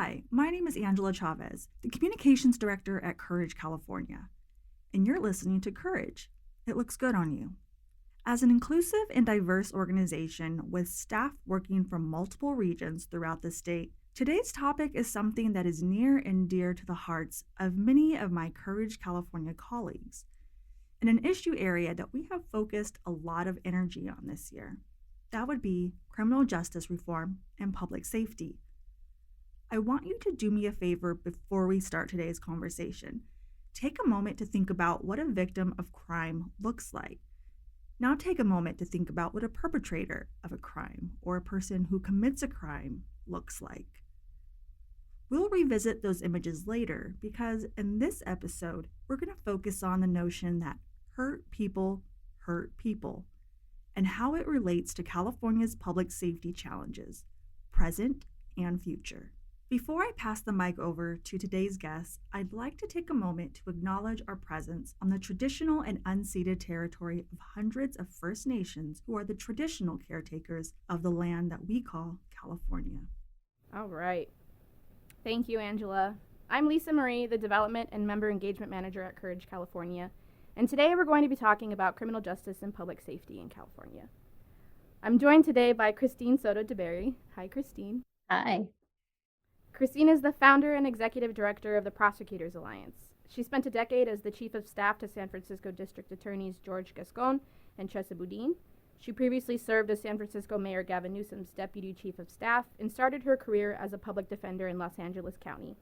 Hi, my name is Angela Chavez, the Communications Director at Courage California, and you're listening to Courage. It looks good on you. As an inclusive and diverse organization with staff working from multiple regions throughout the state, today's topic is something that is near and dear to the hearts of many of my Courage California colleagues, and an issue area that we have focused a lot of energy on this year. That would be criminal justice reform and public safety. I want you to do me a favor before we start today's conversation. Take a moment to think about what a victim of crime looks like. Now take a moment to think about what a perpetrator of a crime or a person who commits a crime looks like. We'll revisit those images later because in this episode, we're going to focus on the notion that hurt people and how it relates to California's public safety challenges, present and future. Before I pass the mic over to today's guests, I'd like to take a moment to acknowledge our presence on the traditional and unceded territory of hundreds of First Nations who are the traditional caretakers of the land that we call California. All right. Thank you, Angela. I'm LisaMarie, the Development and Member Engagement Manager at Courage California, and today we're going to be talking about criminal justice and public safety in California. I'm joined today by Cristine Soto DeBerry. Hi, Christine. Hi. Christine is the founder and executive director of the Prosecutors Alliance. She spent a decade as the chief of staff to San Francisco District Attorneys George Gascon and Chesa Boudin. She previously served as San Francisco Mayor Gavin Newsom's deputy chief of staff and started her career as a public defender in Los Angeles County.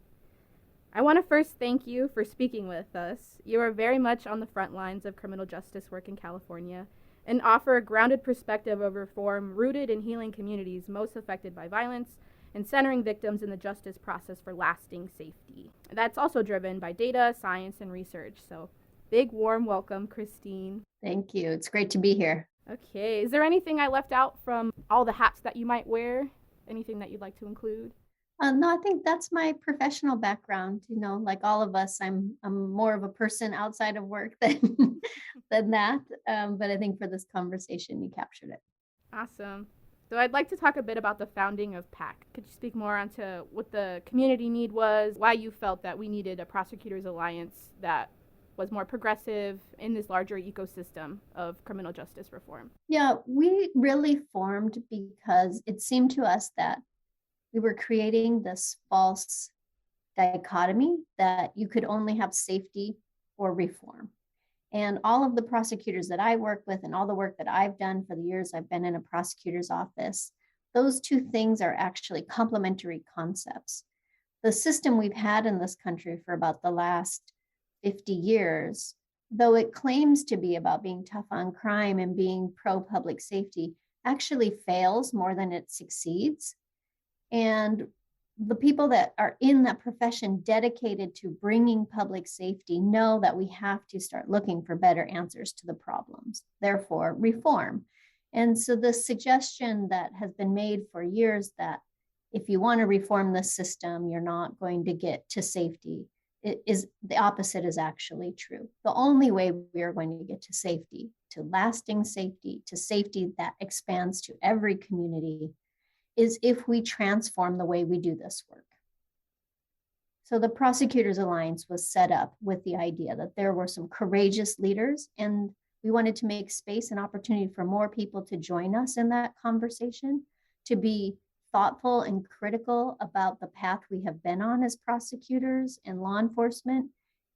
I want to first thank you for speaking with us. You are very much on the front lines of criminal justice work in California and offer a grounded perspective of reform rooted in healing communities most affected by violence and centering victims in the justice process for lasting safety. That's also driven by data, science, and research. So big warm welcome, Christine. Thank you. It's great to be here. Okay, is there anything I left out from all the hats that you might wear? Anything that you'd like to include? No, I think that's my professional background. You know, like all of us, I'm more of a person outside of work than that. But I think for this conversation, you captured it. Awesome. So I'd like to talk a bit about the founding of PAC. Could you speak more onto what the community need was, why you felt that we needed a Prosecutors Alliance that was more progressive in this larger ecosystem of criminal justice reform? Yeah, we really formed because it seemed to us that we were creating this false dichotomy that you could only have safety or reform. And all of the prosecutors that I work with and all the work that I've done for the years I've been in a prosecutor's office, those two things are actually complementary concepts. The system we've had in this country for about the last 50 years, though it claims to be about being tough on crime and being pro-public safety, actually fails more than it succeeds. And the people that are in that profession dedicated to bringing public safety know that we have to start looking for better answers to the problems, therefore reform. And so the suggestion that has been made for years that if you want to reform the system, you're not going to get to safety, it is the opposite is actually true. The only way we are going to get to safety, to lasting safety, to safety that expands to every community, is if we transform the way we do this work. So the Prosecutors Alliance was set up with the idea that there were some courageous leaders, and we wanted to make space and opportunity for more people to join us in that conversation, to be thoughtful and critical about the path we have been on as prosecutors and law enforcement,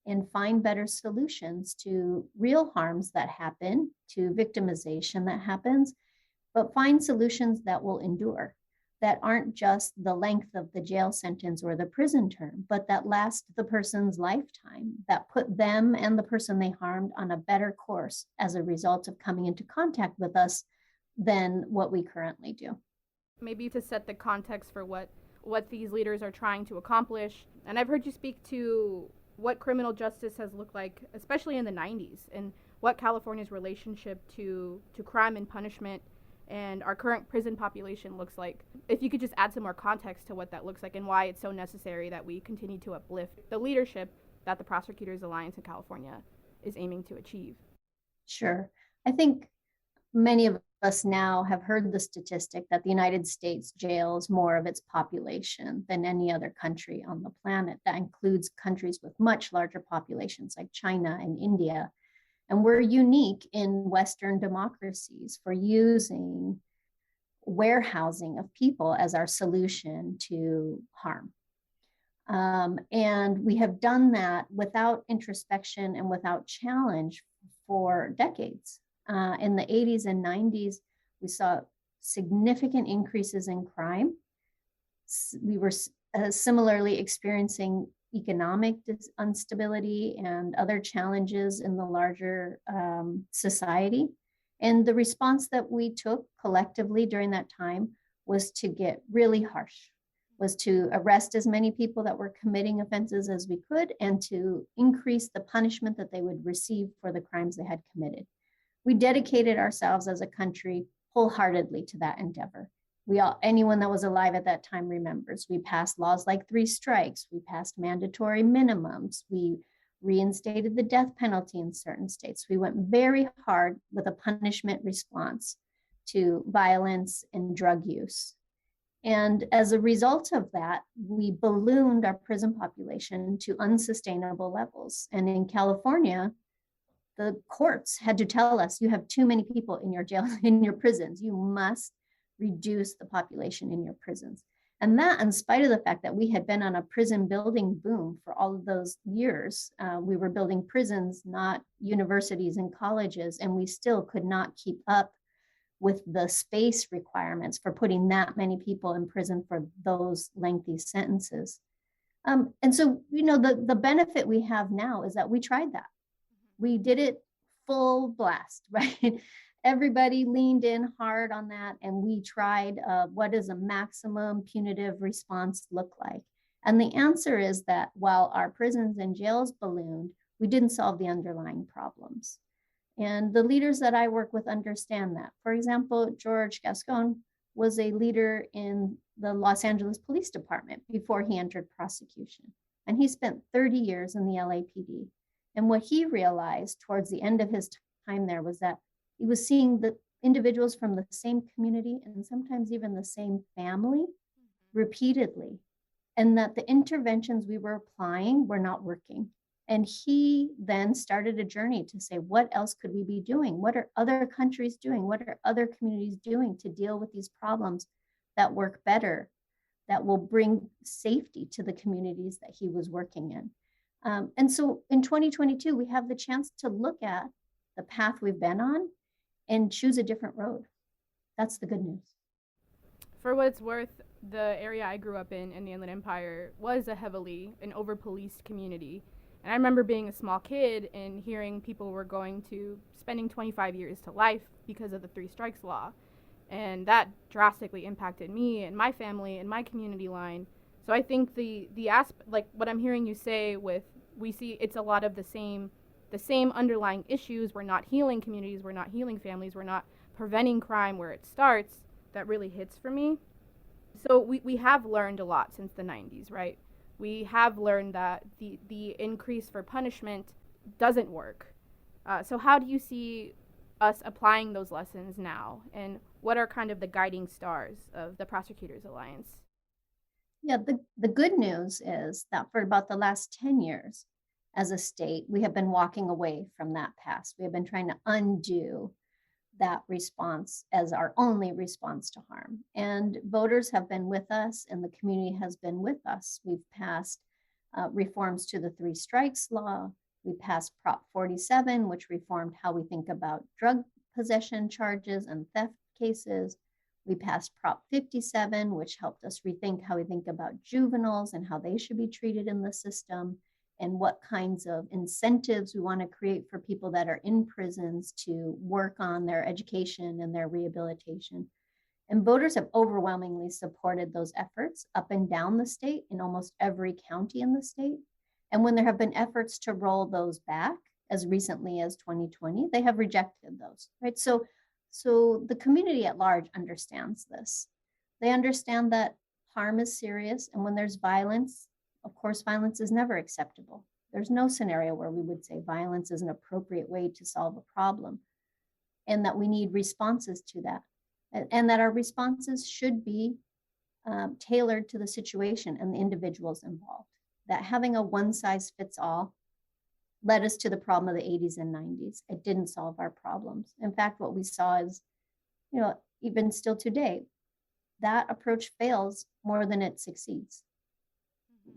and find better solutions to real harms that happen, to victimization that happens, but find solutions that will endure, that aren't just the length of the jail sentence or the prison term, but that last the person's lifetime, that put them and the person they harmed on a better course as a result of coming into contact with us than what we currently do. Maybe to set the context for what these leaders are trying to accomplish. And I've heard you speak to what criminal justice has looked like, especially in the 90s, and what California's relationship to crime and punishment and our current prison population looks like. If you could just add some more context to what that looks like and why it's so necessary that we continue to uplift the leadership that the Prosecutors Alliance in California is aiming to achieve. Sure. I think many of us now have heard the statistic that the United States jails more of its population than any other country on the planet. That includes countries with much larger populations like China and India. And we're unique in Western democracies for using warehousing of people as our solution to harm. And we have done that without introspection and without challenge for decades. In the 80s and 90s, we saw significant increases in crime. We were similarly experiencing economic instability and other challenges in the larger society. And the response that we took collectively during that time was to get really harsh, was to arrest as many people that were committing offenses as we could, and to increase the punishment that they would receive for the crimes they had committed. We dedicated ourselves as a country wholeheartedly to that endeavor. Anyone that was alive at that time remembers. We passed laws like 3 strikes. We passed mandatory minimums. We reinstated the death penalty in certain states. We went very hard with a punishment response to violence and drug use. And as a result of that, we ballooned our prison population to unsustainable levels. And in California, the courts had to tell us, you have too many people in your jail, in your prisons. You must reduce the population in your prisons. And that, in spite of the fact that we had been on a prison building boom for all of those years, we were building prisons, not universities and colleges, and we still could not keep up with the space requirements for putting that many people in prison for those lengthy sentences. And so, the benefit we have now is that we tried that. We did it full blast, right? Everybody leaned in hard on that, and we tried what does a maximum punitive response look like? And the answer is that while our prisons and jails ballooned, we didn't solve the underlying problems. And the leaders that I work with understand that. For example, George Gascon was a leader in the Los Angeles Police Department before he entered prosecution. And he spent 30 years in the LAPD. And what he realized towards the end of his time there was that he was seeing the individuals from the same community and sometimes even the same family repeatedly, and that the interventions we were applying were not working. And he then started a journey to say, what else could we be doing? What are other countries doing? What are other communities doing to deal with these problems that work better, that will bring safety to the communities that he was working in? And so in 2022, we have the chance to look at the path we've been on and choose a different road. That's the good news. For what it's worth, the area I grew up in the Inland Empire, was a heavily an over-policed community. And I remember being a small kid and hearing people were spending 25 years to life because of the 3 strikes law. And that drastically impacted me and my family and my community line. So I think the aspect, like what I'm hearing you say we see it's a lot of the same underlying issues. We're not healing communities, we're not healing families, we're not preventing crime where it starts. That really hits for me. So we have learned a lot since the 90s, right? We have learned that the increase for punishment doesn't work. So how do you see us applying those lessons now? And what are kind of the guiding stars of the Prosecutors Alliance? Yeah, the good news is that for about the last 10 years, as a state, we have been walking away from that past. We have been trying to undo that response as our only response to harm. And voters have been with us, and the community has been with us. We've passed reforms to the 3 strikes law. We passed Prop 47, which reformed how we think about drug possession charges and theft cases. We passed Prop 57, which helped us rethink how we think about juveniles and how they should be treated in the system, and what kinds of incentives we want to create for people that are in prisons to work on their education and their rehabilitation. And voters have overwhelmingly supported those efforts up and down the state, in almost every county in the state. And when there have been efforts to roll those back, as recently as 2020, they have rejected those, right? So the community at large understands this. They understand that harm is serious, and when there's violence, of course, violence is never acceptable. There's no scenario where we would say violence is an appropriate way to solve a problem. and that we need responses to that, and that our responses should be tailored to the situation and the individuals involved. That having a one size fits all led us to the problem of the 80s and 90s. It didn't solve our problems. In fact, what we saw is, even still today, that approach fails more than it succeeds.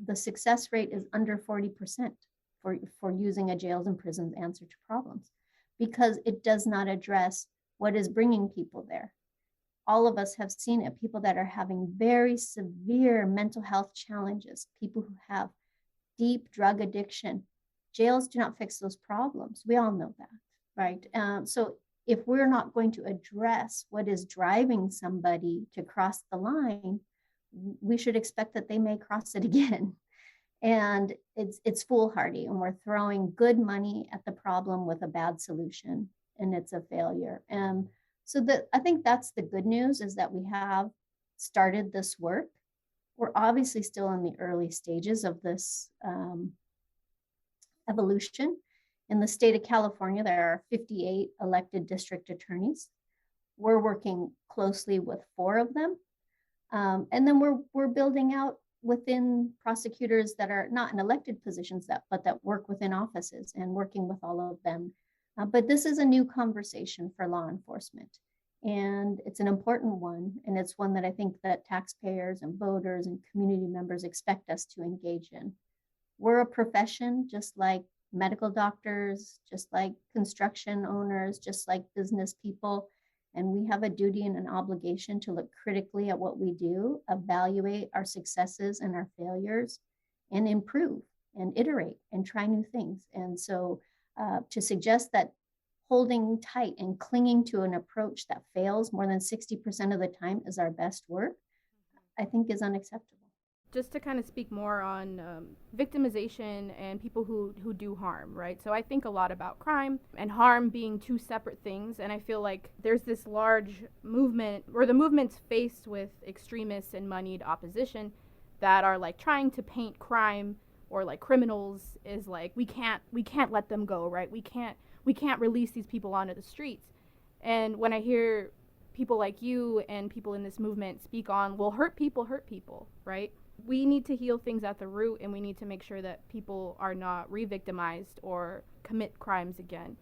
The success rate is under 40% for using a jails and prisons answer to problems, because it does not address what is bringing people there. All of us have seen it, people that are having very severe mental health challenges, people who have deep drug addiction. Jails do not fix those problems. We all know that, right? So if we're not going to address what is driving somebody to cross the line, we should expect that they may cross it again. And it's foolhardy, and we're throwing good money at the problem with a bad solution, and it's a failure. And so I think that's the good news, is that we have started this work. We're obviously still in the early stages of this evolution. In the state of California, there are 58 elected district attorneys. We're working closely with 4 of them. And then we're building out within prosecutors that are not in elected positions, but that work within offices, and working with all of them. But this is a new conversation for law enforcement, and it's an important one. And it's one that I think that taxpayers and voters and community members expect us to engage in. We're a profession, just like medical doctors, just like construction owners, just like business people. And we have a duty and an obligation to look critically at what we do, evaluate our successes and our failures, and improve and iterate and try new things. And so to suggest that holding tight and clinging to an approach that fails more than 60% of the time is our best work, I think is unacceptable. Just to kind of speak more on victimization and people who do harm, right? So I think a lot about crime and harm being 2 separate things, and I feel like there's this large movement, or the movement's faced with extremists and moneyed opposition that are like trying to paint crime or like criminals is like, we can't let them go, right? We can't release these people onto the streets. And when I hear people like you and people in this movement speak on, well, hurt people, right? We need to heal things at the root, and we need to make sure that people are not re-victimized or commit crimes again.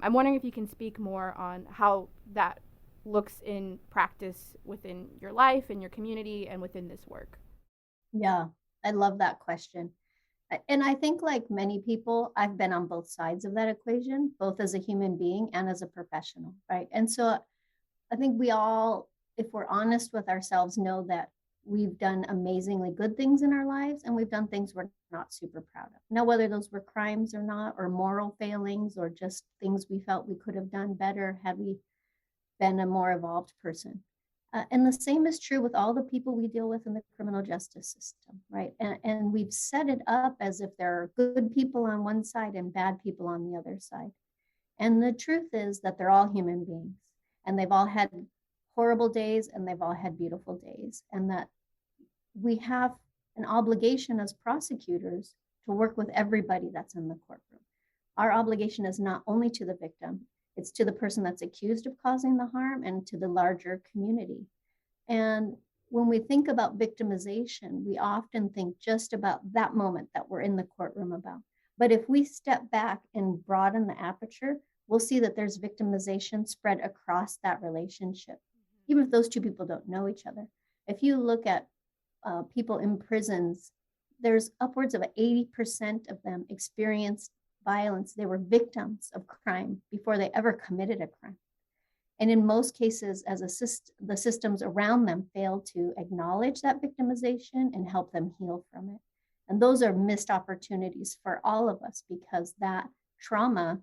I'm wondering if you can speak more on how that looks in practice within your life and your community and within this work. Yeah, I love that question. And I think, like many people, I've been on both sides of that equation, both as a human being and as a professional, right? And so I think we all, if we're honest with ourselves, know that we've done amazingly good things in our lives, and we've done things we're not super proud of. Now, whether those were crimes or not, or moral failings, or just things we felt we could have done better had we been a more evolved person. And the same is true with all the people we deal with in the criminal justice system, right? And we've set it up as if there are good people on one side and bad people on the other side. And the truth is that they're all human beings, and they've all had horrible days, and they've all had beautiful days, and that we have an obligation as prosecutors to work with everybody that's in the courtroom. Our obligation is not only to the victim, it's to the person that's accused of causing the harm, and to the larger community. And when we think about victimization, we often think just about that moment that we're in the courtroom about. But if we step back and broaden the aperture, we'll see that there's victimization spread across that relationship, even if those 2 people don't know each other. If you look at people in prisons, there's upwards of 80% of them experienced violence. They were victims of crime before they ever committed a crime. And in most cases, the systems around them fail to acknowledge that victimization and help them heal from it. And those are missed opportunities for all of us, because that trauma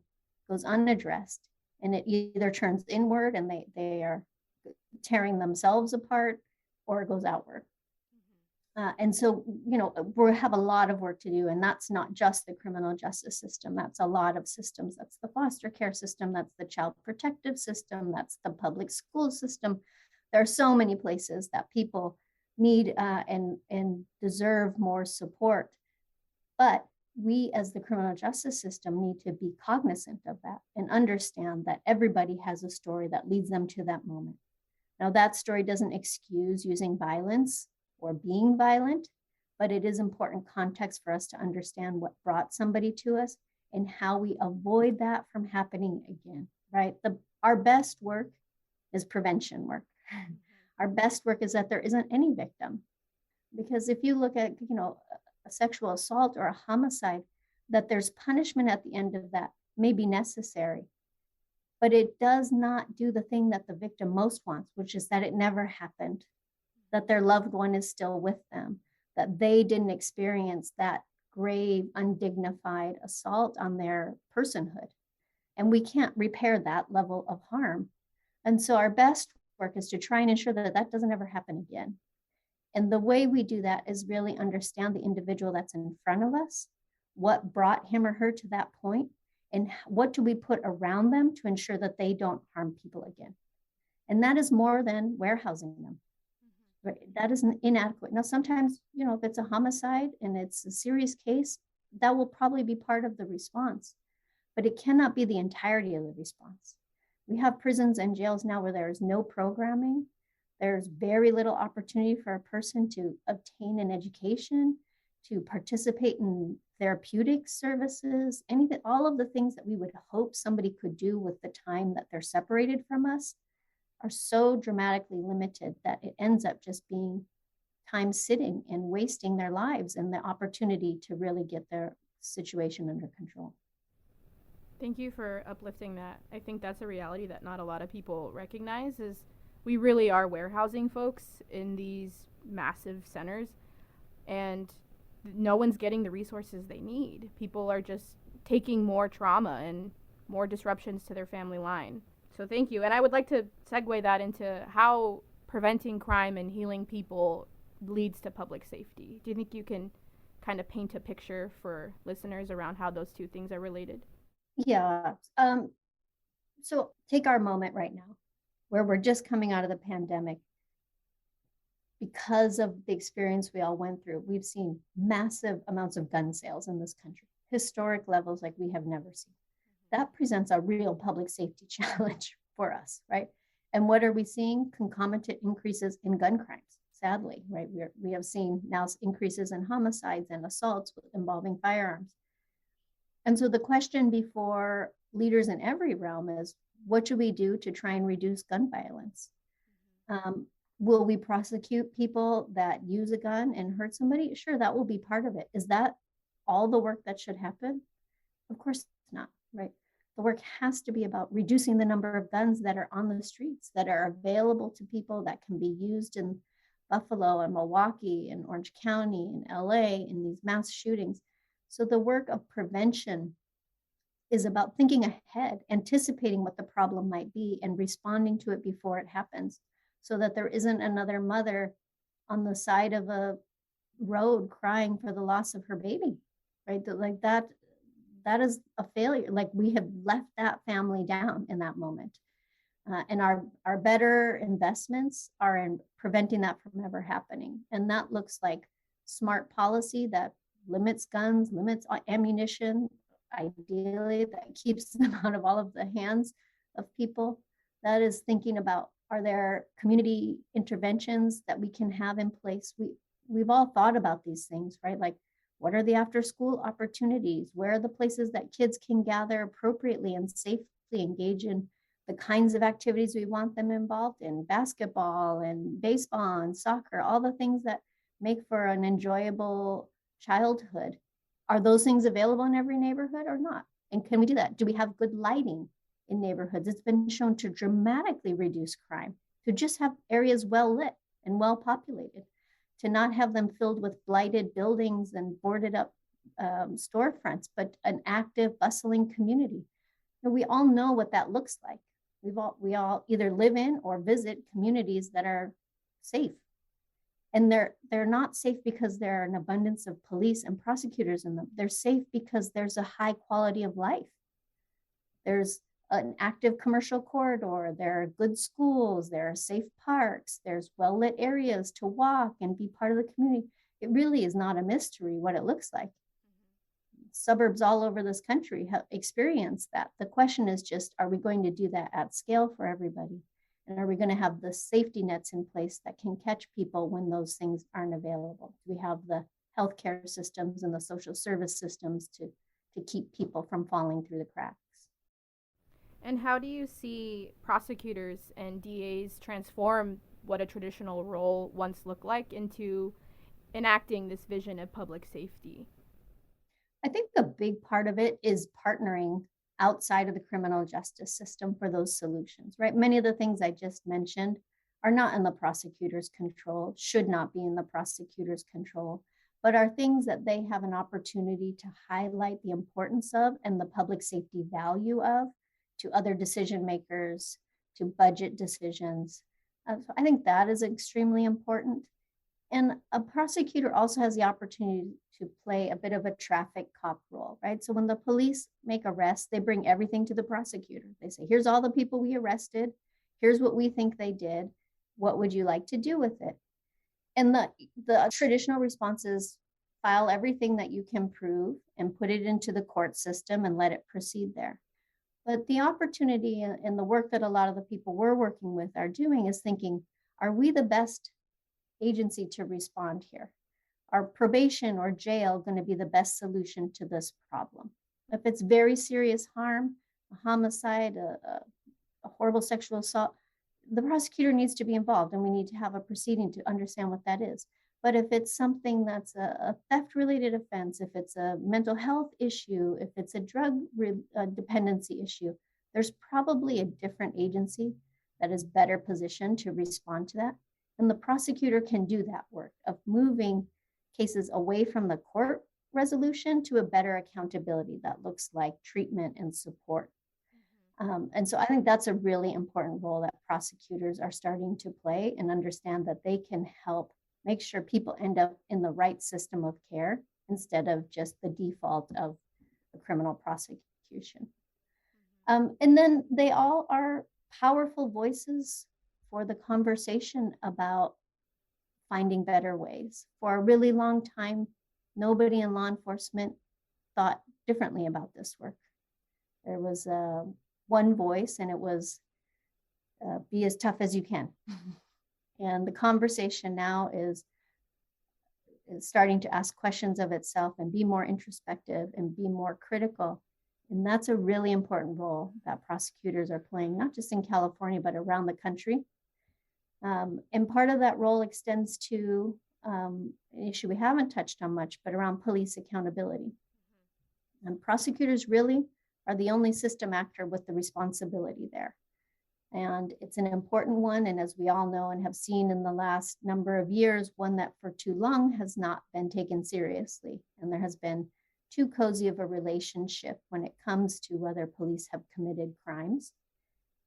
goes unaddressed, and it either turns inward and they are tearing themselves apart, or it goes outward. And so, we have a lot of work to do, and that's not just the criminal justice system. That's a lot of systems. That's the foster care system. That's the child protective system. That's the public school system. There are so many places that people need and deserve more support. But we as the criminal justice system need to be cognizant of that and understand that everybody has a story that leads them to that moment. Now, that story doesn't excuse using violence or being violent, but it is important context for us to understand what brought somebody to us and how we avoid that from happening again, right? Our best work is prevention work. Our best work is that there isn't any victim. Because if you look at, a sexual assault or a homicide, that there's punishment at the end of that may be necessary, but it does not do the thing that the victim most wants, which is that it never happened, that their loved one is still with them, that they didn't experience that grave, undignified assault on their personhood. And we can't repair that level of harm. And so our best work is to try and ensure that that doesn't ever happen again. And the way we do that is really understand the individual that's in front of us, what brought him or her to that point, and what do we put around them to ensure that they don't harm people again. And that is more than warehousing them. Right? That is inadequate. Now, sometimes, if it's a homicide and it's a serious case, that will probably be part of the response, but it cannot be the entirety of the response. We have prisons and jails now where there is no programming. There's very little opportunity for a person to obtain an education, to participate in therapeutic services, anything, all of the things that we would hope somebody could do with the time that they're separated from us are so dramatically limited that it ends up just being time sitting and wasting their lives and the opportunity to really get their situation under control. Thank you for uplifting that. I think that's a reality that not a lot of people recognize is we really are warehousing folks in these massive centers, and no one's getting the resources they need. People are just taking more trauma and more disruptions to their family line. So thank you. And I would like to segue that into how preventing crime and healing people leads to public safety. Do you think you can kind of paint a picture for listeners around how those two things are related? Yeah. So take our moment right now, where we're just coming out of the pandemic. Because of the experience we all went through, we've seen massive amounts of gun sales in this country, historic levels like we have never seen. That presents a real public safety challenge for us, right? And what are we seeing? Concomitant increases in gun crimes, sadly, right? We have seen now increases in homicides and assaults involving firearms. And so the question before leaders in every realm is, what should we do to try and reduce gun violence? Will we prosecute people that use a gun and hurt somebody? Sure, that will be part of it. Is that all the work that should happen? Of course not, right? The work has to be about reducing the number of guns that are on the streets, that are available to people, that can be used in Buffalo and Milwaukee and Orange County and LA in these mass shootings. So the work of prevention is about thinking ahead, anticipating what the problem might be and responding to it before it happens, so that there isn't another mother on the side of a road crying for the loss of her baby, right? Like that is a failure. Like we have left that family down in that moment. And our better investments are in preventing that from ever happening. And that looks like smart policy that limits guns, limits ammunition, ideally that keeps them out of all of the hands of people. That is thinking about, are there community interventions that we can have in place? We've all thought about these things, right? Like, what are the after school opportunities? Where are the places that kids can gather appropriately and safely engage in the kinds of activities we want them involved in? Basketball and baseball and soccer, all the things that make for an enjoyable childhood. Are those things available in every neighborhood or not? And can we do that? Do we have good lighting in neighborhoods? It's been shown to dramatically reduce crime, to just have areas well lit and well populated, to not have them filled with blighted buildings and boarded up storefronts, but an active, bustling community. And we all know what that looks like. We all either live in or visit communities that are safe. And they're not safe because there are an abundance of police and prosecutors in them. They're safe because there's a high quality of life. There's an active commercial corridor, there are good schools, there are safe parks, there's well-lit areas to walk and be part of the community. It really is not a mystery what it looks like. suburbs all over this country have experienced that. The question is just, are we going to do that at scale for everybody? And are we going to have the safety nets in place that can catch people when those things aren't available? Do we have the healthcare systems and the social service systems to keep people from falling through the cracks? And how do you see prosecutors and DAs transform what a traditional role once looked like into enacting this vision of public safety? I think the big part of it is partnering outside of the criminal justice system for those solutions, right? Many of the things I just mentioned are not in the prosecutor's control, should not be in the prosecutor's control, but are things that they have an opportunity to highlight the importance of and the public safety value of to other decision makers, to budget decisions. So I think that is extremely important. And a prosecutor also has the opportunity to play a bit of a traffic cop role, right? So when the police make arrests, they bring everything to the prosecutor. They say, here's all the people we arrested. Here's what we think they did. What would you like to do with it? And the traditional response is file everything that you can prove and put it into the court system and let it proceed there. But the opportunity and the work that a lot of the people we're working with are doing is thinking, are we the best agency to respond here? Are probation or jail going to be the best solution to this problem? If it's very serious harm, a homicide, a horrible sexual assault, the prosecutor needs to be involved and we need to have a proceeding to understand what that is. But if it's something that's a theft-related offense, if it's a mental health issue, if it's a drug dependency issue, there's probably a different agency that is better positioned to respond to that. And the prosecutor can do that work of moving cases away from the court resolution to a better accountability that looks like treatment and support. And so I think that's a really important role that prosecutors are starting to play and understand that they can help make sure people end up in the right system of care instead of just the default of a criminal prosecution. And then they all are powerful voices for the conversation about finding better ways. For a really long time, nobody in law enforcement thought differently about this work. There was one voice, and it was be as tough as you can. And the conversation now is starting to ask questions of itself and be more introspective and be more critical. And that's a really important role that prosecutors are playing, not just in California, but around the country. And part of that role extends to an issue we haven't touched on much, but around police accountability. And prosecutors really are the only system actor with the responsibility there. And it's an important one. And as we all know and have seen in the last number of years, one that for too long has not been taken seriously. And there has been too cozy of a relationship when it comes to whether police have committed crimes.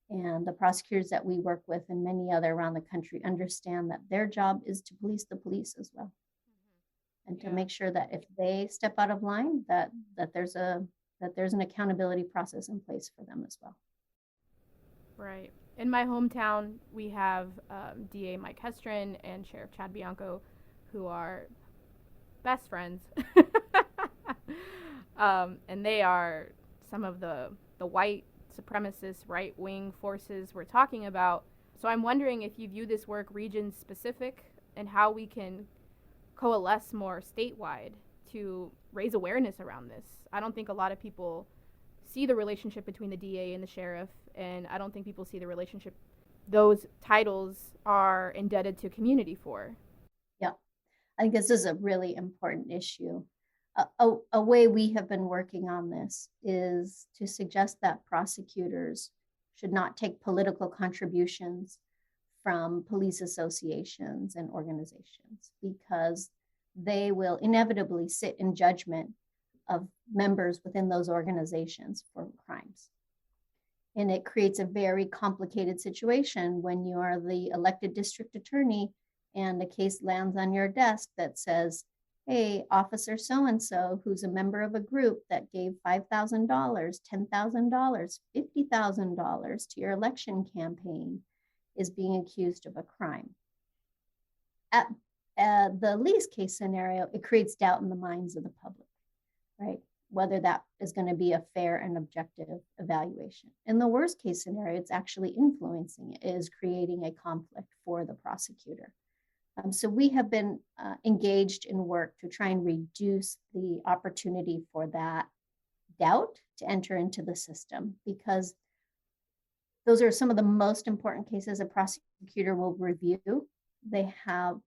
And the prosecutors that we work with and many other around the country understand that their job is to police the police as well. And to make sure that if they step out of line, that there's an accountability process in place for them as well. Right. In my hometown, we have DA Mike Hestrin and Sheriff Chad Bianco, who are best friends. And they are some of the white supremacist right-wing forces we're talking about. So I'm wondering if you view this work region-specific and how we can coalesce more statewide to raise awareness around this. I don't think a lot of people see the relationship between the DA and the sheriff, and I don't think people see the relationship those titles are indebted to community for. Yeah, I think this is a really important issue. A way we have been working on this is to suggest that prosecutors should not take political contributions from police associations and organizations, because they will inevitably sit in judgment of members within those organizations for crimes. And it creates a very complicated situation when you are the elected district attorney and a case lands on your desk that says, hey, officer so-and-so, who's a member of a group that gave $5,000, $10,000, $50,000 to your election campaign, is being accused of a crime. At the least case scenario, it creates doubt in the minds of the public, right? whether that is going to be a fair and objective evaluation. In the worst case scenario, it's actually influencing it, is creating a conflict for the prosecutor. So we have been engaged in work to try and reduce the opportunity for that doubt to enter into the system, because those are some of the most important cases a prosecutor will review. They have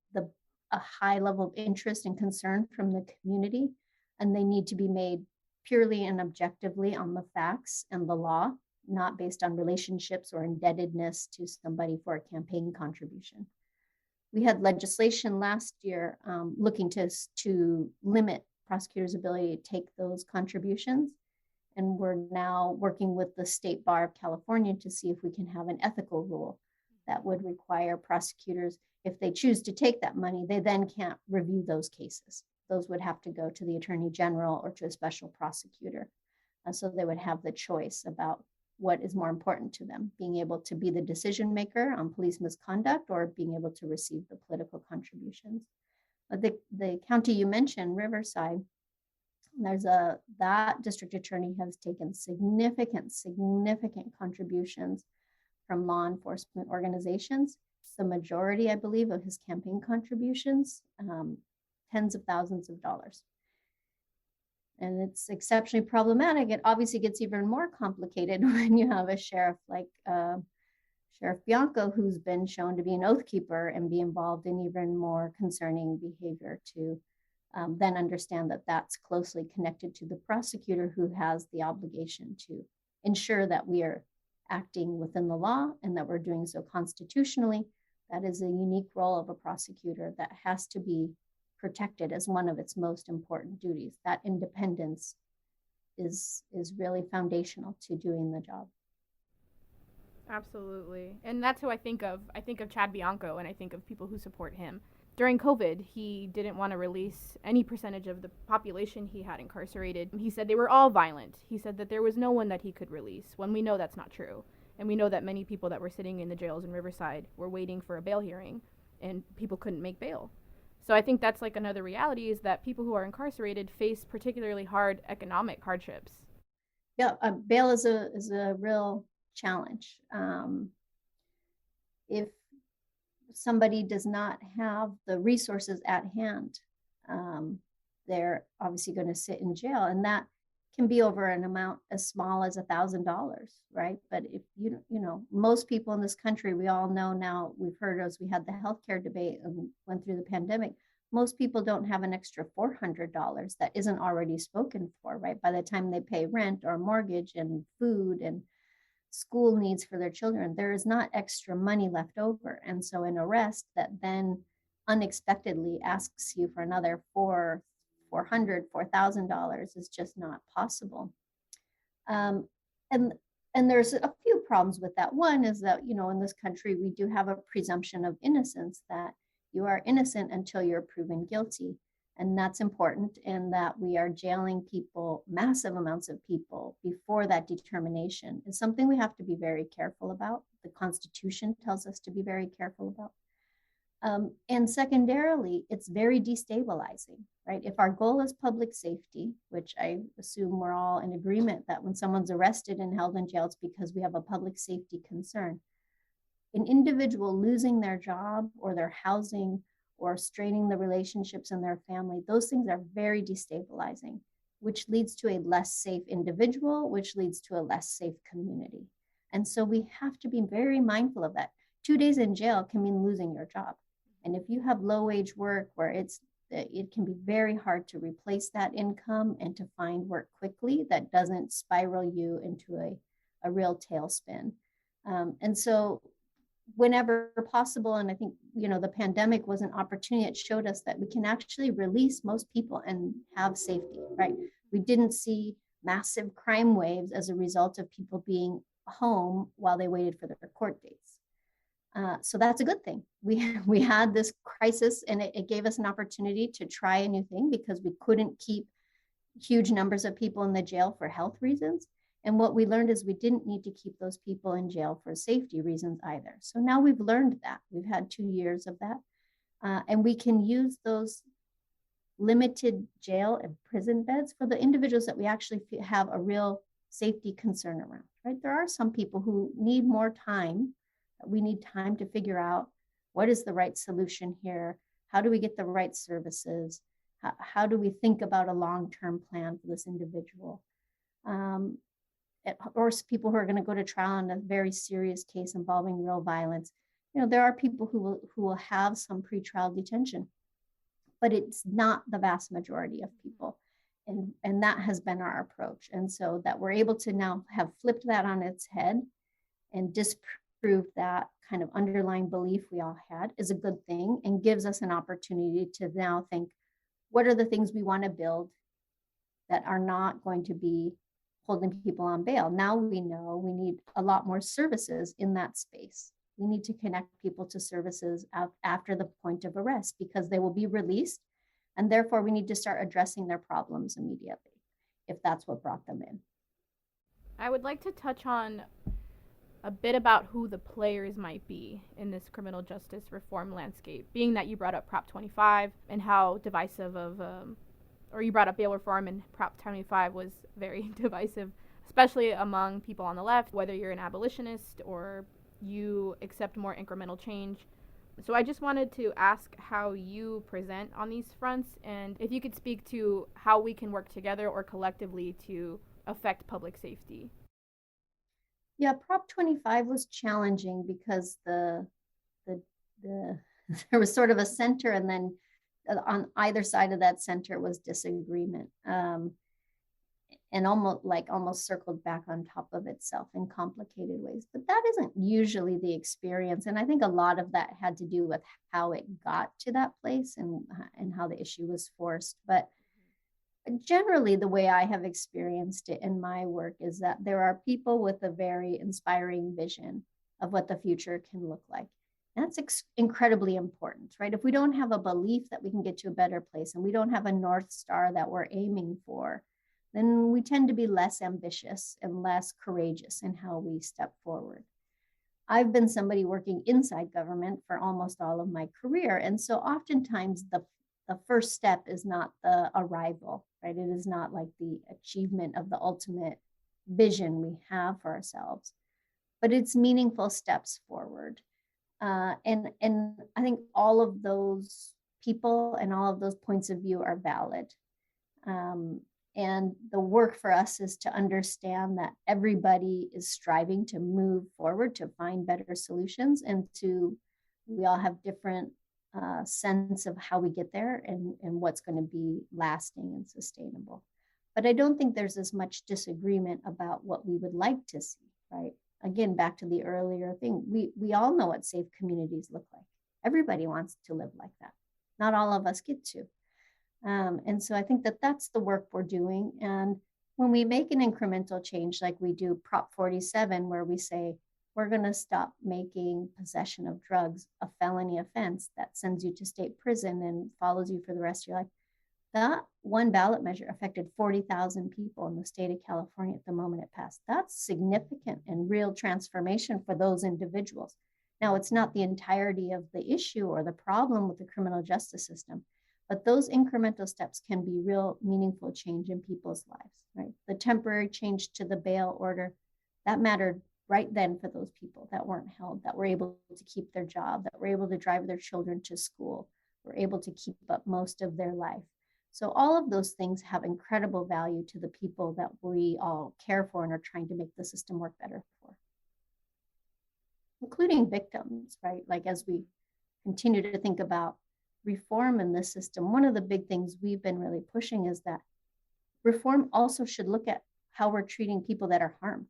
a high level of interest and concern from the community, and they need to be made purely and objectively on the facts and the law, not based on relationships or indebtedness to somebody for a campaign contribution. We had legislation last year looking to limit prosecutors' ability to take those contributions. And we're now working with the State Bar of California to see if we can have an ethical rule that would require prosecutors, if they choose to take that money, they then can't review those cases. Those would have to go to the Attorney General or to a special prosecutor. So they would have the choice about what is more important to them, being able to be the decision maker on police misconduct or being able to receive the political contributions. But the county you mentioned, Riverside, that district attorney has taken significant contributions from law enforcement organizations. It's the majority, I believe, of his campaign contributions, tens of thousands of dollars. And it's exceptionally problematic. It obviously gets even more complicated when you have a sheriff like Sheriff Bianco, who's been shown to be an oath keeper and be involved in even more concerning behavior, to then understand that that's closely connected to the prosecutor, who has the obligation to ensure that we are acting within the law and that we're doing so constitutionally. That is a unique role of a prosecutor that has to be protected as one of its most important duties. That independence is really foundational to doing the job. Absolutely. And that's who I think of. I think of Chad Bianco, and I think of people who support him. During COVID, he didn't want to release any percentage of the population he had incarcerated. He said they were all violent. He said that there was no one that he could release, when we know that's not true. And we know that many people that were sitting in the jails in Riverside were waiting for a bail hearing, and people couldn't make bail. So I think that's like another reality, is that people who are incarcerated face particularly hard economic hardships. Yeah, bail is a real challenge. If somebody does not have the resources at hand, they're obviously going to sit in jail, and that can be over an amount as small as $1,000, right? But if you know, most people in this country, we all know now, we've heard as we had the healthcare debate and went through the pandemic, most people don't have an extra $400 that isn't already spoken for, right? By the time they pay rent or mortgage and food and school needs for their children, there is not extra money left over. And so an arrest that then unexpectedly asks you for another $4,000 is just not possible. And there's a few problems with that. One is that, you know, in this country, we do have a presumption of innocence, that you are innocent until you're proven guilty. And that's important, in that we are jailing people, massive amounts of people, before that determination is something we have to be very careful about. The Constitution tells us to be very careful about. And secondarily, it's very destabilizing, right? If our goal is public safety, which I assume we're all in agreement that when someone's arrested and held in jail, it's because we have a public safety concern. An individual losing their job or their housing or straining the relationships in their family, those things are very destabilizing, which leads to a less safe individual, which leads to a less safe community. And so we have to be very mindful of that. 2 days in jail can mean losing your job. And if you have low wage work where it can be very hard to replace that income and to find work quickly that doesn't spiral you into a real tailspin. And so whenever possible, and I think, you know, the pandemic was an opportunity. It showed us that we can actually release most people and have safety, right? We didn't see massive crime waves as a result of people being home while they waited for their court dates. So that's a good thing. We had this crisis, and it gave us an opportunity to try a new thing, because we couldn't keep huge numbers of people in the jail for health reasons. And what we learned is we didn't need to keep those people in jail for safety reasons either. So now we've learned that. We've had 2 years of that. And we can use those limited jail and prison beds for the individuals that we actually have a real safety concern around, right? There are some people who need more time. We need time to figure out what is the right solution here. How do we get the right services? How do we think about a long-term plan for this individual? Or people who are going to go to trial in a very serious case involving real violence. You know, there are people who will have some pretrial detention, but it's not the vast majority of people. And that has been our approach. And so that we're able to now have flipped that on its head and disprove that kind of underlying belief we all had is a good thing, and gives us an opportunity to now think, what are the things we want to build that are not going to be holding people on bail? Now we know we need a lot more services in that space. We need to connect people to services after the point of arrest, because they will be released, and therefore we need to start addressing their problems immediately if that's what brought them in. I would like to touch on a bit about who the players might be in this criminal justice reform landscape, being that you brought up Prop 25 and how divisive or you brought up bail reform, and Prop 25 was very divisive, especially among people on the left, whether you're an abolitionist or you accept more incremental change. So I just wanted to ask how you present on these fronts, and if you could speak to how we can work together or collectively to affect public safety. Yeah, Prop 25 was challenging because the there was sort of a center, and then on either side of that center was disagreement, and almost circled back on top of itself in complicated ways. But that isn't usually the experience, and I think a lot of that had to do with how it got to that place and how the issue was forced. But generally, the way I have experienced it in my work is that there are people with a very inspiring vision of what the future can look like. And that's incredibly important, right? If we don't have a belief that we can get to a better place, and we don't have a North Star that we're aiming for, then we tend to be less ambitious and less courageous in how we step forward. I've been somebody working inside government for almost all of my career. And so oftentimes the first step is not the arrival, right? It is not like the achievement of the ultimate vision we have for ourselves, but it's meaningful steps forward. And I think all of those people and all of those points of view are valid. And the work for us is to understand that everybody is striving to move forward, to find better solutions, and we all have different sense of how we get there and what's going to be lasting and sustainable. But I don't think there's as much disagreement about what we would like to see, right? Again, back to the earlier thing, we all know what safe communities look like. Everybody wants to live like that. Not all of us get to. And so I think that that's the work we're doing. And when we make an incremental change, like we do Prop 47, where we say, we're going to stop making possession of drugs a felony offense that sends you to state prison and follows you for the rest of your life. That one ballot measure affected 40,000 people in the state of California at the moment it passed. That's significant and real transformation for those individuals. Now, it's not the entirety of the issue or the problem with the criminal justice system, but those incremental steps can be real meaningful change in people's lives, right? The temporary change to the bail order, that mattered right then for those people that weren't held, that were able to keep their job, that were able to drive their children to school, were able to keep up most of their life. So all of those things have incredible value to the people that we all care for and are trying to make the system work better for, including victims, right? Like as we continue to think about reform in this system, one of the big things we've been really pushing is that reform also should look at how we're treating people that are harmed.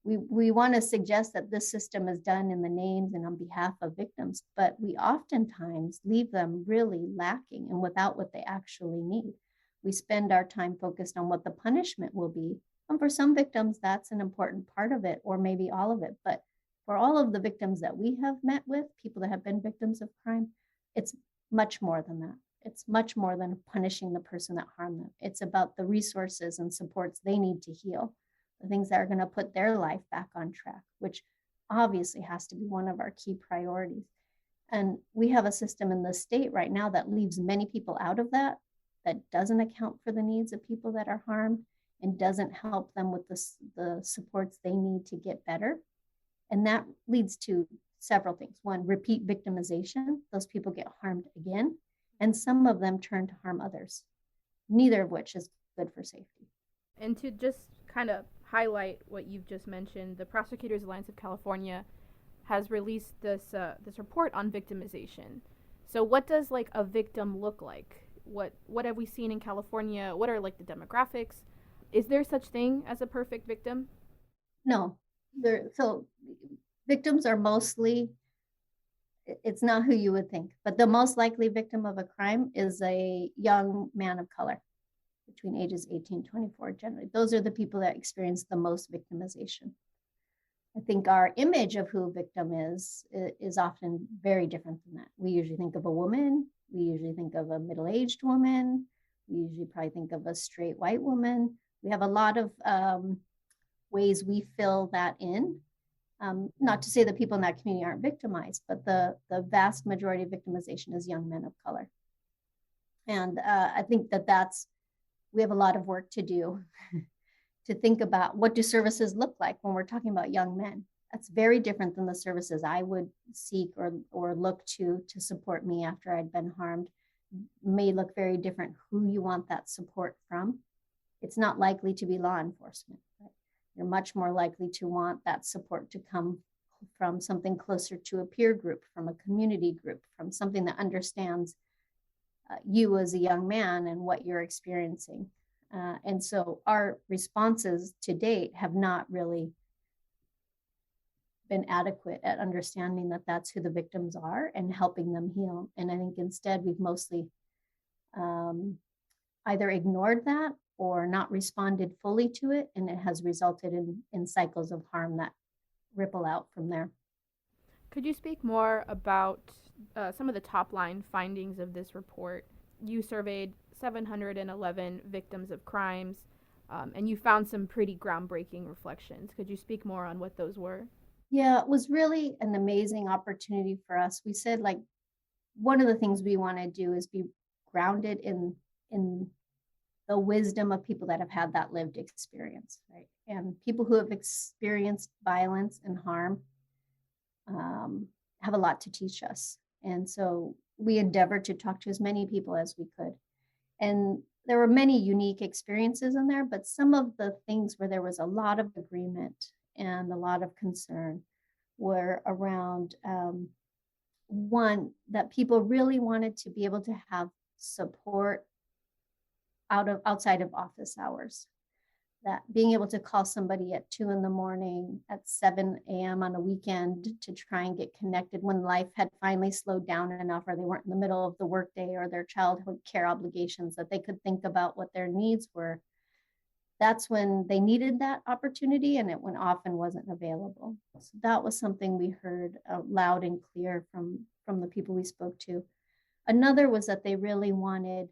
We want to suggest that this system is done in the names and on behalf of victims, but we oftentimes leave them really lacking and without what they actually need. We spend our time focused on what the punishment will be. And for some victims, that's an important part of it, or maybe all of it. But for all of the victims that we have met with, people that have been victims of crime, it's much more than that. It's much more than punishing the person that harmed them. It's about the resources and supports they need to heal, the things that are going to put their life back on track, which obviously has to be one of our key priorities. And we have a system in the state right now that leaves many people out of that, that doesn't account for the needs of people that are harmed and doesn't help them with the supports they need to get better. And that leads to several things. One, repeat victimization. Those people get harmed again, and some of them turn to harm others, neither of which is good for safety. And to just kind of highlight what you've just mentioned, the Prosecutors Alliance of California has released this report on victimization. So what does like a victim look like? What have we seen in California? What are like the demographics? Is there such thing as a perfect victim? No, so victims are mostly, it's not who you would think, but the most likely victim of a crime is a young man of color between ages 18 and 24 generally. Those are the people that experience the most victimization. I think our image of who a victim is often very different than that. We usually think of a woman. We usually think of a middle-aged woman. We usually probably think of a straight white woman. We have a lot of ways we fill that in. Not to say that people in that community aren't victimized, but the vast majority of victimization is young men of color. And I think we have a lot of work to do to think about what do services look like when we're talking about young men. That's very different than the services I would seek or look to support me after I'd been harmed. May look very different who you want that support from. It's not likely to be law enforcement. Right? You're much more likely to want that support to come from something closer to a peer group, from a community group, from something that understands you as a young man and what you're experiencing. And so our responses to date have not really been adequate at understanding that that's who the victims are and helping them heal. And I think instead we've mostly either ignored that or not responded fully to it, and it has resulted in cycles of harm that ripple out from there. Could you speak more about some of the top-line findings of this report? You surveyed 711 victims of crimes, and you found some pretty groundbreaking reflections. Could you speak more on what those were? Yeah, it was really an amazing opportunity for us. We said, like, one of the things we want to do is be grounded in the wisdom of people that have had that lived experience, right? And people who have experienced violence and harm have a lot to teach us. And so we endeavored to talk to as many people as we could. And there were many unique experiences in there, but some of the things where there was a lot of agreement and a lot of concern were around one, that people really wanted to be able to have support outside of office hours. That being able to call somebody at 2 a.m, at 7 a.m. on a weekend to try and get connected when life had finally slowed down enough, or they weren't in the middle of the workday or their childhood care obligations, that they could think about what their needs were. That's when they needed that opportunity, and it often wasn't available. So that was something we heard loud and clear from the people we spoke to. Another was that they really wanted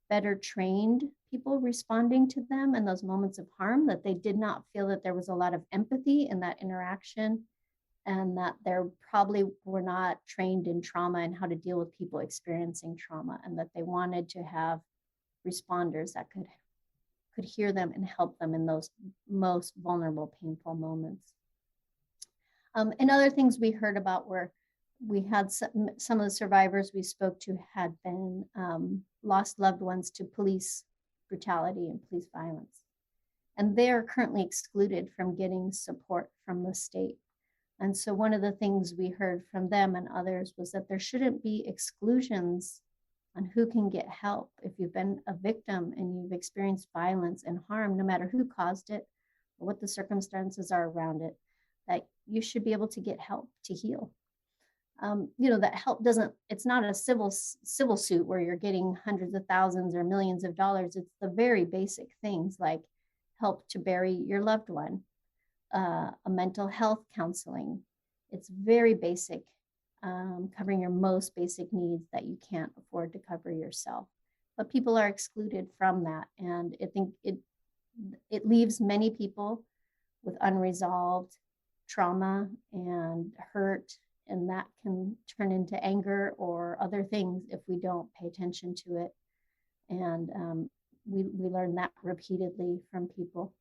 better trained people responding to them in those moments of harm, that they did not feel that there was a lot of empathy in that interaction, and that they probably were not trained in trauma and how to deal with people experiencing trauma, and that they wanted to have responders that could hear them and help them in those most vulnerable, painful moments. And other things we heard about were, we had some of the survivors we spoke to had been lost loved ones to police brutality and police violence. And they are currently excluded from getting support from the state. And so one of the things we heard from them and others was that there shouldn't be exclusions on who can get help. If you've been a victim and you've experienced violence and harm, no matter who caused it or what the circumstances are around it, that you should be able to get help to heal. That help it's not a civil suit where you're getting hundreds of thousands or millions of dollars. It's the very basic things like help to bury your loved one, a mental health counseling. It's very basic, covering your most basic needs that you can't afford to cover yourself. But people are excluded from that. And I think it leaves many people with unresolved trauma and hurt and that can turn into anger or other things if we don't pay attention to it. And we learn that repeatedly from people.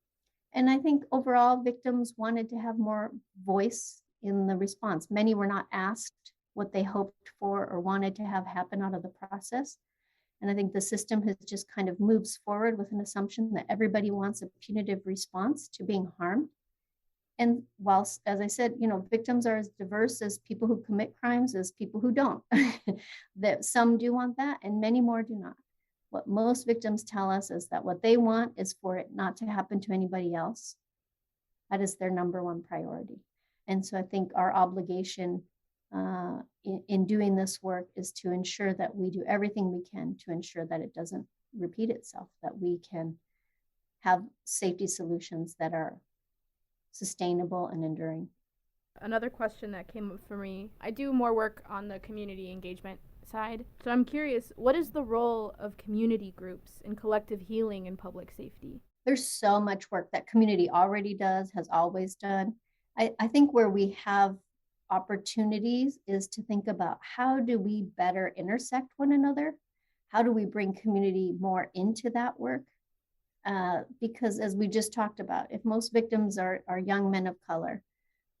And I think overall victims wanted to have more voice in the response. Many were not asked what they hoped for or wanted to have happen out of the process. And I think the system has just kind of moves forward with an assumption that everybody wants a punitive response to being harmed. And whilst, as I said, victims are as diverse as people who commit crimes as people who don't. That some do want that and many more do not. What most victims tell us is that what they want is for it not to happen to anybody else. That is their number one priority. And so I think our obligation in doing this work is to ensure that we do everything we can to ensure that it doesn't repeat itself, that we can have safety solutions that are sustainable and enduring. Another question that came up for me, I do more work on the community engagement side. So I'm curious, what is the role of community groups in collective healing and public safety? There's so much work that community already does, has always done. I think where we have opportunities is to think about how do we better intersect one another? How do we bring community more into that work? Because as we just talked about, if most victims are young men of color,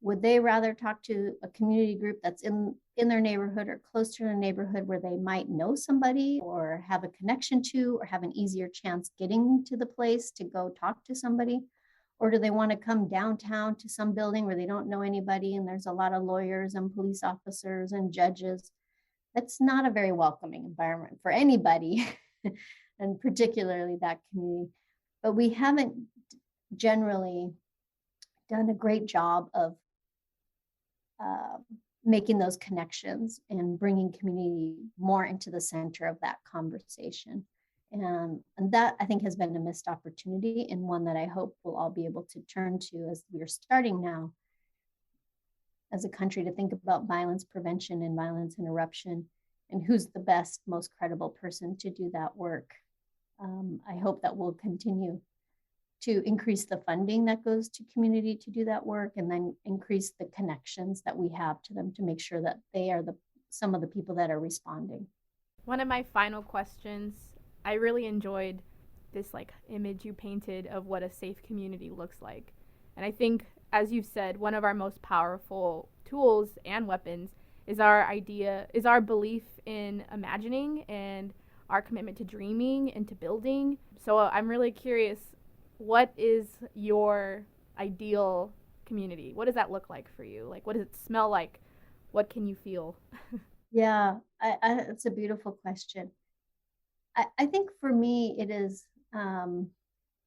would they rather talk to a community group that's in their neighborhood or close to their neighborhood where they might know somebody or have a connection to or have an easier chance getting to the place to go talk to somebody? Or do they want to come downtown to some building where they don't know anybody and there's a lot of lawyers and police officers and judges? That's not a very welcoming environment for anybody, and particularly that community. But we haven't generally done a great job of making those connections and bringing community more into the center of that conversation. And that, I think, has been a missed opportunity, and one that I hope we'll all be able to turn to as we're starting now as a country to think about violence prevention and violence interruption and who's the best, most credible person to do that work. I hope that we'll continue to increase the funding that goes to community to do that work, and then increase the connections that we have to them to make sure that they are some of the people that are responding. One of my final questions, I really enjoyed this image you painted of what a safe community looks like. And I think, as you've said, one of our most powerful tools and weapons is our belief in imagining and our commitment to dreaming and to building. So I'm really curious, what is your ideal community? What does that look like for you? What does it smell like? What can you feel? Yeah, it's a beautiful question. I think for me, it is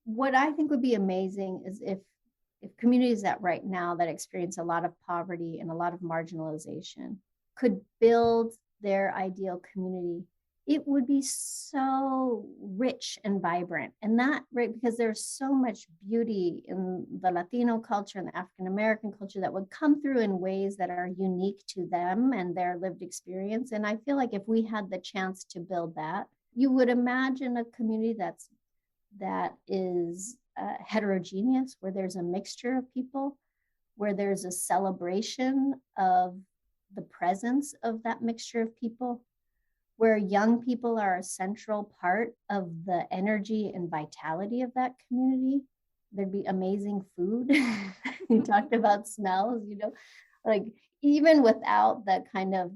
what I think would be amazing is if communities that right now that experience a lot of poverty and a lot of marginalization could build their ideal community, it would be so rich and vibrant. And that, right, because there's so much beauty in the Latino culture and the African American culture that would come through in ways that are unique to them and their lived experience. And I feel like if we had the chance to build that, you would imagine a community that is heterogeneous, where there's a mixture of people, where there's a celebration of the presence of that mixture of people, where young people are a central part of the energy and vitality of that community. There'd be amazing food. You talked about smells, even without the kind of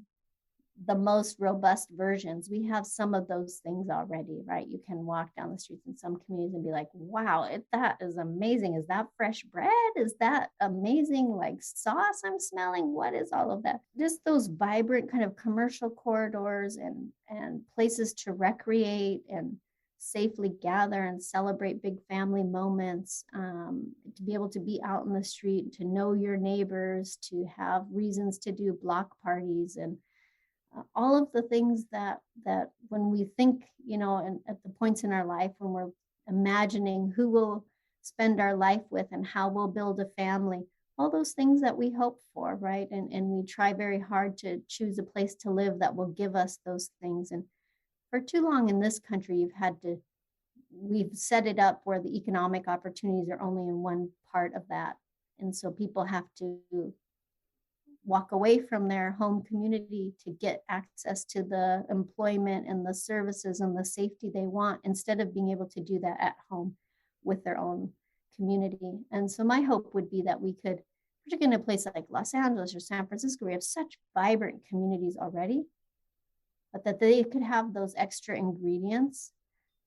the most robust versions, we have some of those things already, right? You can walk down the streets in some communities and be like, wow, that is amazing. Is that fresh bread? Is that amazing sauce I'm smelling? What is all of that? Just those vibrant kind of commercial corridors and places to recreate and safely gather and celebrate big family moments, to be able to be out in the street, to know your neighbors, to have reasons to do block parties, and all of the things that when we think, and at the points in our life when we're imagining who we'll spend our life with and how we'll build a family, all those things that we hope for, right? And we try very hard to choose a place to live that will give us those things. And for too long in this country, we've set it up where the economic opportunities are only in one part of that. And so people have to walk away from their home community to get access to the employment and the services and the safety they want, instead of being able to do that at home with their own community. And so my hope would be that we could, particularly in a place like Los Angeles or San Francisco, we have such vibrant communities already, but that they could have those extra ingredients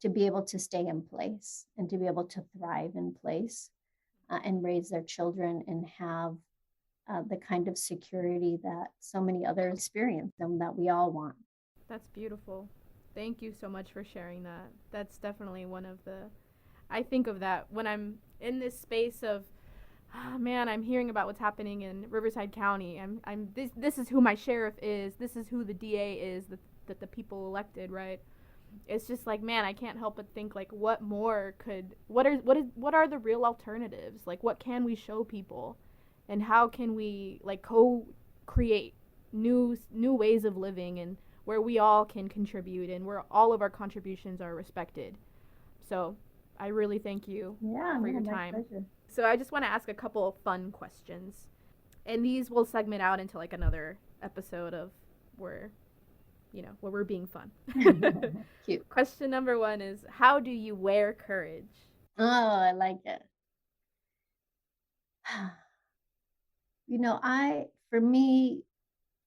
to be able to stay in place and to be able to thrive in place, and raise their children and have the kind of security that so many others experience and that we all want. That's beautiful. Thank you so much for sharing that. That's definitely one of the, I think of that when I'm in this space of, oh man, I'm hearing about what's happening in Riverside County. This is who my sheriff is. This is who the DA is that the people elected, right? It's just like, man, I can't help but think, like, what are the real alternatives? Like, what can we show people, and how can we, like, co-create new ways of living, and where we all can contribute and where all of our contributions are respected. So I really thank you for your time. Pleasure. So I just want to ask a couple of fun questions, and these will segment out into like another episode of where we're being fun. Cute. Question number 1 is, how do you wear courage? Oh, I like it. For me,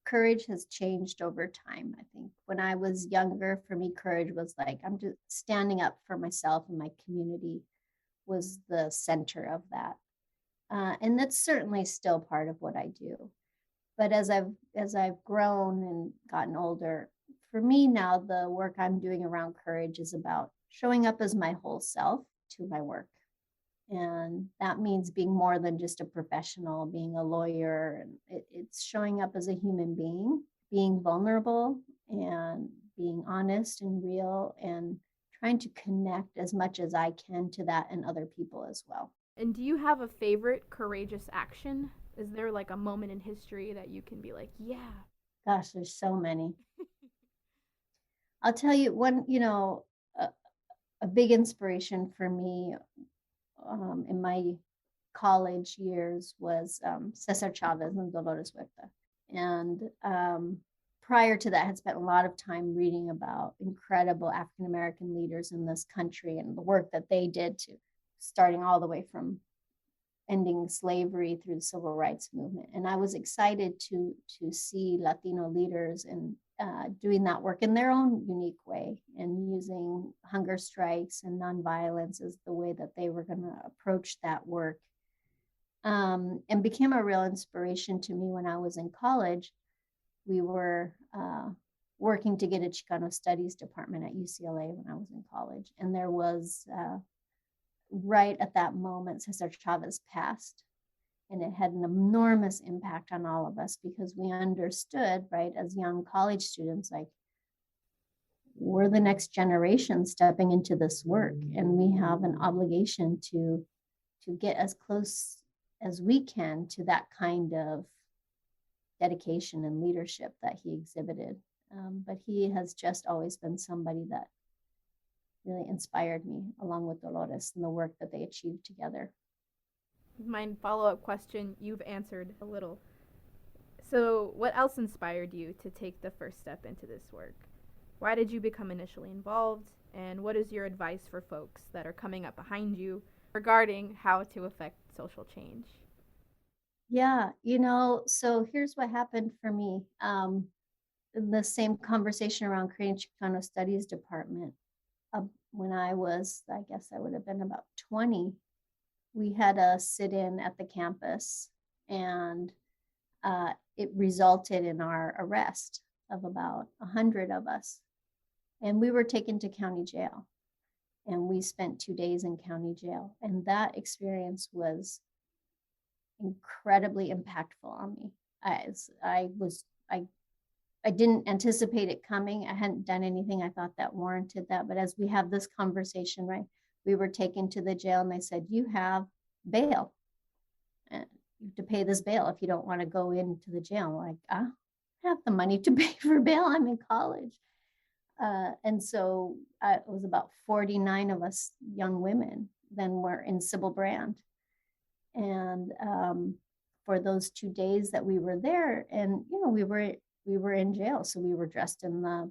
courage has changed over time. I think when I was younger, for me, courage was like, I'm just standing up for myself, and my community was the center of that. And that's certainly still part of what I do. But as I've grown and gotten older, for me now, the work I'm doing around courage is about showing up as my whole self to my work. And that means being more than just a professional, being a lawyer. And it's showing up as a human being vulnerable and being honest and real, and trying to connect as much as I can to that and other people as well. And do you have a favorite courageous action? Is there like a moment in history that you can be like, yeah? Gosh, there's so many. I'll tell you one, a big inspiration for me in my college years was Cesar Chavez and Dolores Huerta. And prior to that, I had spent a lot of time reading about incredible African-American leaders in this country and the work that they did, to starting all the way from ending slavery through the civil rights movement. And I was excited to see Latino leaders and doing that work in their own unique way, and using hunger strikes and nonviolence as the way that they were going to approach that work, and became a real inspiration to me when I was in college. We were working to get a Chicano Studies department at UCLA when I was in college. And there was, right at that moment, Cesar Chavez passed. And it had an enormous impact on all of us, because we understood, right, as young college students, like, we're the next generation stepping into this work, and we have an obligation to get as close as we can to that kind of dedication and leadership that he exhibited. But he has just always been somebody that really inspired me, along with Dolores, and the work that they achieved together. My follow-up question, you've answered a little. So what else inspired you to take the first step into this work? Why did you become initially involved? And what is your advice for folks that are coming up behind you regarding how to affect social change? Yeah, so here's what happened for me. In the same conversation around creating Chicano Studies department, when I was, I guess I would have been about 20, we had a sit-in at the campus, and it resulted in our arrest of about 100 of us. And we were taken to county jail, and we spent 2 days in county jail. And that experience was incredibly impactful on me. I didn't anticipate it coming. I hadn't done anything I thought that warranted that. But as we have this conversation, right, we were taken to the jail, and they said, you have bail. And you have to pay this bail if you don't want to go into the jail. I'm like, I have the money to pay for bail. I'm in college. And so it was about 49 of us young women then were in civil brand. And for those 2 days that we were there. And, we were in jail. So we were dressed in the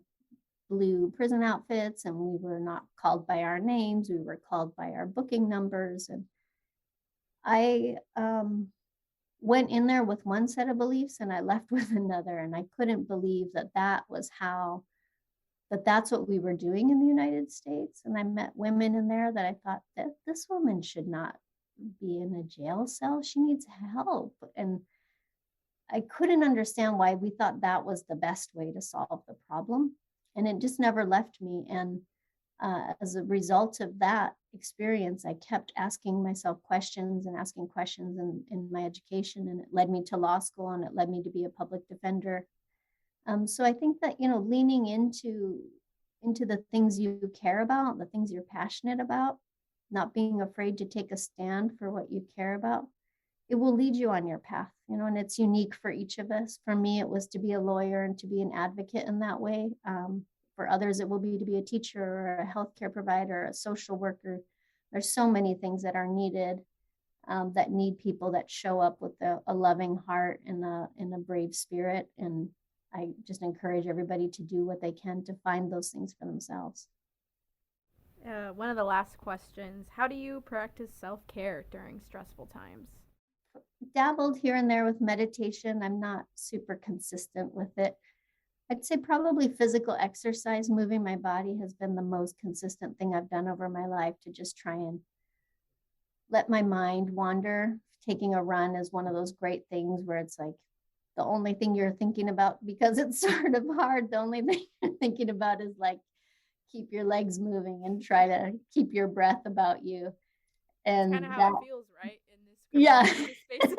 blue prison outfits, and we were not called by our names. We were called by our booking numbers. And I went in there with one set of beliefs and I left with another. And I couldn't believe that's what we were doing in the United States. And I met women in there that I thought that this woman should not be in a jail cell. She needs help. And I couldn't understand why we thought that was the best way to solve the problem. And it just never left me. And as a result of that experience, I kept asking myself questions and asking questions in my education. And it led me to law school, and it led me to be a public defender. So I think that, leaning into the things you care about, the things you're passionate about, not being afraid to take a stand for what you care about, it will lead you on your path, and it's unique for each of us. For me, it was to be a lawyer and to be an advocate in that way. For others, it will be to be a teacher or a healthcare provider, a social worker. There's so many things that are needed, that need people that show up with a loving heart and a brave spirit. And I just encourage everybody to do what they can to find those things for themselves. One of the last questions, how do you practice self-care during stressful times? Dabbled here and there with meditation. I'm not super consistent with it. I'd say probably physical exercise, moving my body, has been the most consistent thing I've done over my life to just try and let my mind wander. Taking a run is one of those great things where it's like the only thing you're thinking about, because it's sort of hard, the only thing you're thinking about is like, keep your legs moving and try to keep your breath about you. And kind of how it feels, right? In this yeah. space.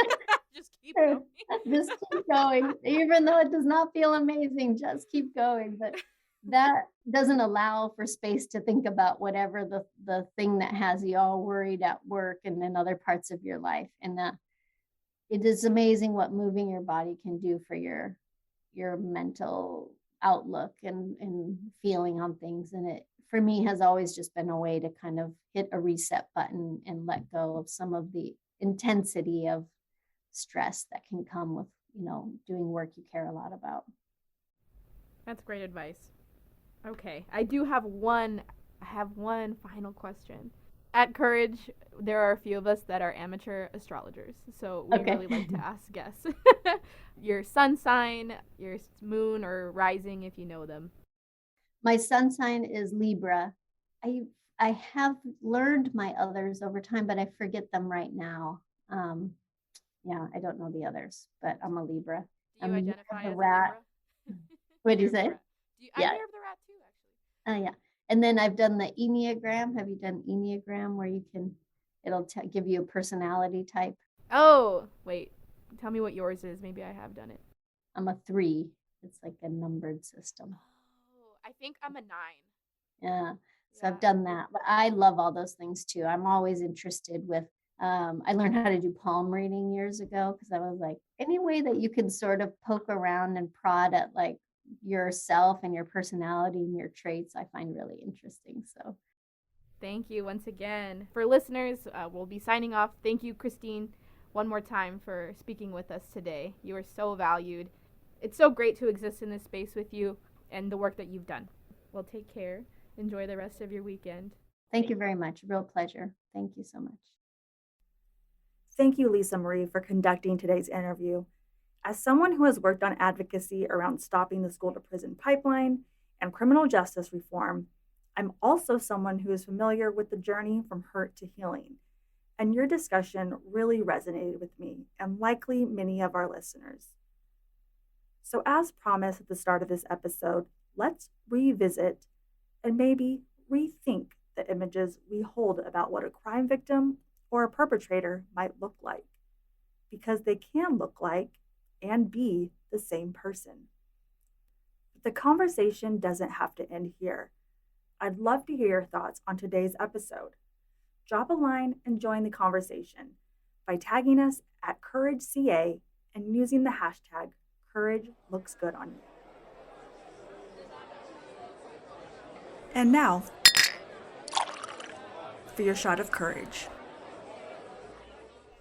Just keep going. Just keep going. Even though it does not feel amazing, just keep going. But that doesn't allow for space to think about whatever the thing that has you all worried at work and in other parts of your life. And it is amazing what moving your body can do for your mental outlook and feeling on things. And it, for me, has always just been a way to kind of hit a reset button and let go of some of the intensity of stress that can come with, doing work you care a lot about. That's great advice. Okay, I have one final question. At Courage, there are a few of us that are amateur astrologers, so we really like to ask guests your sun sign, your moon or rising, if you know them. My sun sign is Libra. I have learned my others over time, but I forget them right now. Yeah, I don't know the others, but I'm a Libra. Do you identify as a rat. Libra? What do you say? I'm near the rat too, actually. Yeah. And then I've done the Enneagram. Have you done Enneagram, where it'll give you a personality type? Oh, wait. Tell me what yours is. Maybe I have done it. I'm a 3. It's like a numbered system. Oh, I think I'm a 9. Yeah. So I've done that. But I love all those things too. I'm always interested with, I learned how to do palm reading years ago because I was like, any way that you can sort of poke around and prod at like yourself and your personality and your traits, I find really interesting. So thank you once again. For listeners, we'll be signing off. Thank you, Christine, one more time for speaking with us today. You are so valued. It's so great to exist in this space with you and the work that you've done. Well, take care. Enjoy the rest of your weekend. Thank you very much. Real pleasure. Thank you so much. Thank you, LisaMarie, for conducting today's interview. As someone who has worked on advocacy around stopping the school-to-prison pipeline and criminal justice reform, I'm also someone who is familiar with the journey from hurt to healing. And your discussion really resonated with me and likely many of our listeners. So as promised at the start of this episode, let's revisit and maybe rethink the images we hold about what a crime victim or a perpetrator might look like, because they can look like and be the same person. But the conversation doesn't have to end here. I'd love to hear your thoughts on today's episode. Drop a line and join the conversation by tagging us at CourageCA and using the hashtag #CourageLooksGoodOnYou. And now, for your shot of courage.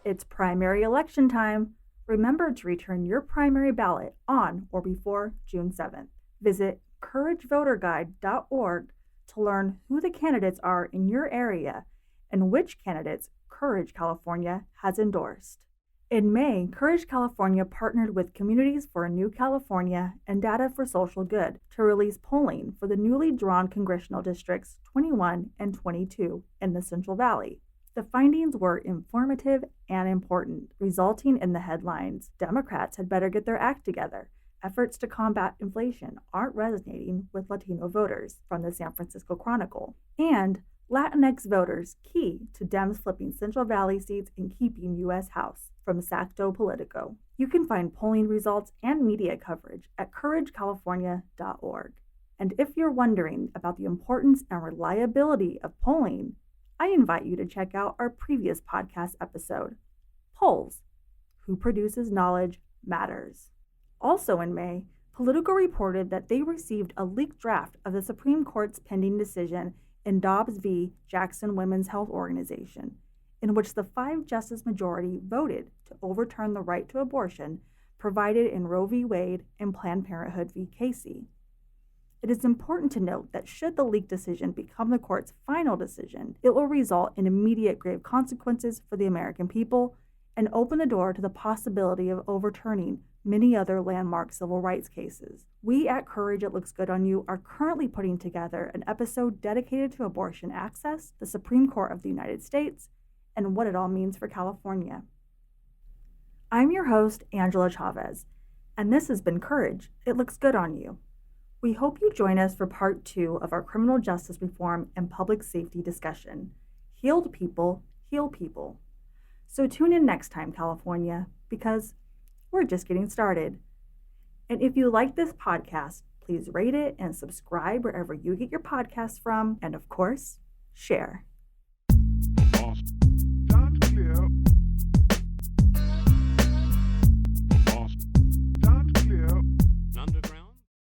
It's primary election time, Remember to return your primary ballot on or before June 7th. Visit couragevoterguide.org to learn who the candidates are in your area and which candidates Courage California has endorsed. In May, Courage California partnered with Communities for a New California and Data for Social Good to release polling for the newly drawn congressional districts 21 and 22 in the Central Valley. The findings were informative and important, resulting in the headlines, "Democrats had better get their act together. Efforts to combat inflation aren't resonating with Latino voters," from the San Francisco Chronicle, and "Latinx voters key to Dems flipping Central Valley seats and keeping U.S. House," from Sacto Politico. You can find polling results and media coverage at couragecalifornia.org. And if you're wondering about the importance and reliability of polling, I invite you to check out our previous podcast episode, Polls, Who Produces Knowledge Matters. Also in May, Politico reported that they received a leaked draft of the Supreme Court's pending decision in Dobbs v. Jackson Women's Health Organization, in which the 5-justice majority voted to overturn the right to abortion provided in Roe v. Wade and Planned Parenthood v. Casey. It is important to note that should the leaked decision become the court's final decision, it will result in immediate grave consequences for the American people and open the door to the possibility of overturning many other landmark civil rights cases. We at Courage It Looks Good on You are currently putting together an episode dedicated to abortion access, the Supreme Court of the United States, and what it all means for California. I'm your host, Angela Chavez, and this has been Courage It Looks Good on You. We hope you join us for part 2 of our criminal justice reform and public safety discussion. Healed people heal people. So tune in next time, California, because we're just getting started. And if you like this podcast, please rate it and subscribe wherever you get your podcasts from. And of course, share.